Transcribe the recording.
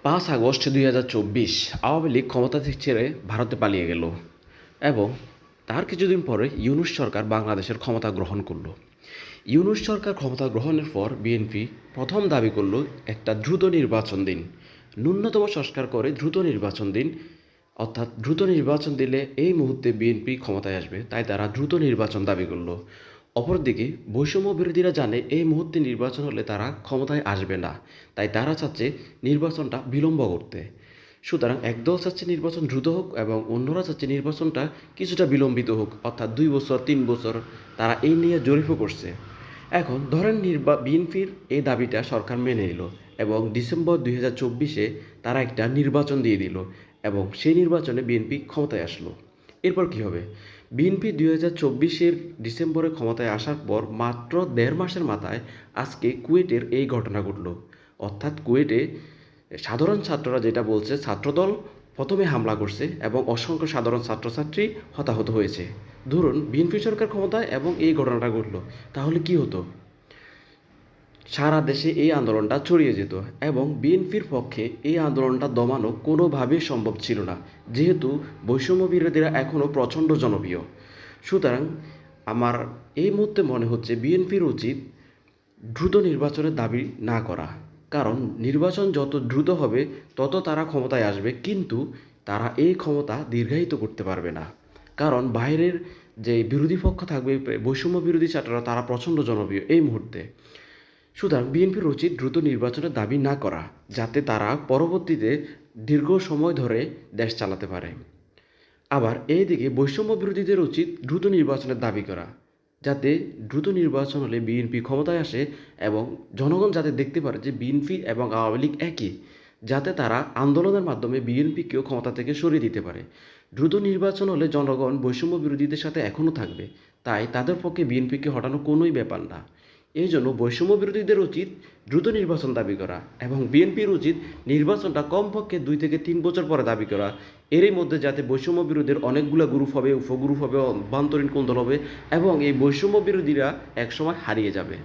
5 August 2024 Awami League ক্ষমতা থেকে ছেড়ে ভারতে পালিয়ে গেল এবং তার কিছুদিন পরে ইউনূস সরকার বাংলাদেশের ক্ষমতা গ্রহণ করলো। ইউনূস সরকার ক্ষমতা গ্রহণের পর বিএনপি প্রথম দাবি করলো একটা দ্রুত নির্বাচন দিন, ন্যূনতম সংস্কার করে দ্রুত নির্বাচন দিন, অর্থাৎ দ্রুত নির্বাচন দিলে এই মুহূর্তে বিএনপি ক্ষমতায় আসবে, তাই তারা দ্রুত নির্বাচন দাবি করলো। অপরদিকে বৈষম্য বিরোধীরা জানে এই মুহূর্তে নির্বাচন হলে তারা ক্ষমতায় আসবে না, তাই তারা চাচ্ছে নির্বাচনটা বিলম্ব করতে। সুতরাং একদল চাচ্ছে নির্বাচন দ্রুত হোক এবং অন্যরা চাচ্ছে নির্বাচনটা কিছুটা বিলম্বিত হোক, অর্থাৎ 2 বছর 3 বছর তারা এই নিয়ে জরিপও করছে। এখন ধরেন বিএনপির এই দাবিটা সরকার মেনে নিল এবং ডিসেম্বর 2024-এ তারা একটা নির্বাচন দিয়ে দিল এবং সেই নির্বাচনে বিএনপি ক্ষমতায় আসলো। এরপর কী হবে? বিএনপি 2024-এর ডিসেম্বরে ক্ষমতায় আসার পর মাত্র 1.5 মাসের মাথায় আজকে কুয়েটের এই ঘটনা ঘটল। অর্থাৎ কুয়েটে সাধারণ ছাত্ররা যেটা বলছে, ছাত্রদল প্রথমে হামলা করছে এবং অসংখ্য সাধারণ ছাত্রছাত্রী হতাহত হয়েছে। ধরুন বিএনপি সরকার ক্ষমতায় এবং এই ঘটনাটা ঘটলো, তাহলে কি হতো? সারা দেশে এই আন্দোলনটা ছড়িয়ে যেত এবং বিএনপির পক্ষে এই আন্দোলনটা দমানো কোনোভাবেই সম্ভব ছিল না, যেহেতু বৈষম্য বিরোধীরা এখনও প্রচণ্ড জনপ্রিয়। সুতরাং আমার এই মুহূর্তে মনে হচ্ছে বিএনপির উচিত দ্রুত নির্বাচনের দাবি না করা, কারণ নির্বাচন যত দ্রুত হবে তত তারা ক্ষমতায় আসবে, কিন্তু তারা এই ক্ষমতা দীর্ঘায়িত করতে পারবে না, কারণ বাইরের যে বিরোধী পক্ষ থাকবে, বৈষম্য বিরোধী ছাত্ররা, তারা প্রচণ্ড জনপ্রিয় এই মুহূর্তে। সুতরাং বিএনপির উচিত দ্রুত নির্বাচনের দাবি না করা, যাতে তারা পরবর্তীতে দীর্ঘ সময় ধরে দেশ চালাতে পারে। আবার এইদিকে বৈষম্য বিরোধীদের উচিত দ্রুত নির্বাচনের দাবি করা, যাতে দ্রুত নির্বাচন হলে বিএনপি ক্ষমতায় আসে এবং জনগণ যাতে দেখতে পারে যে বিএনপি এবং আওয়ামী লীগ একই, যাতে তারা আন্দোলনের মাধ্যমে বিএনপিকেও ক্ষমতা থেকে সরিয়ে দিতে পারে। দ্রুত নির্বাচন হলে জনগণ বৈষম্য বিরোধীদের সাথে এখনও থাকবে, তাই তাদের পক্ষে বিএনপিকে হটানো কোনোই ব্যাপার না। এই জন্য বৈষম্য বিরোধীদের উচিত দ্রুত নির্বাচন দাবি করা এবং বিএনপির উচিত নির্বাচনটা কমপক্ষে 2 থেকে 3 বছর পরে দাবি করা। এরই মধ্যে যাতে বৈষম্য বিরোধীর অনেকগুলো গ্রুপ হবে, উপগ্রুপ হবে, অভ্যন্তরীণ কোন্দল হবে এবং এই বৈষম্য বিরোধীরা একসময় হারিয়ে যাবে।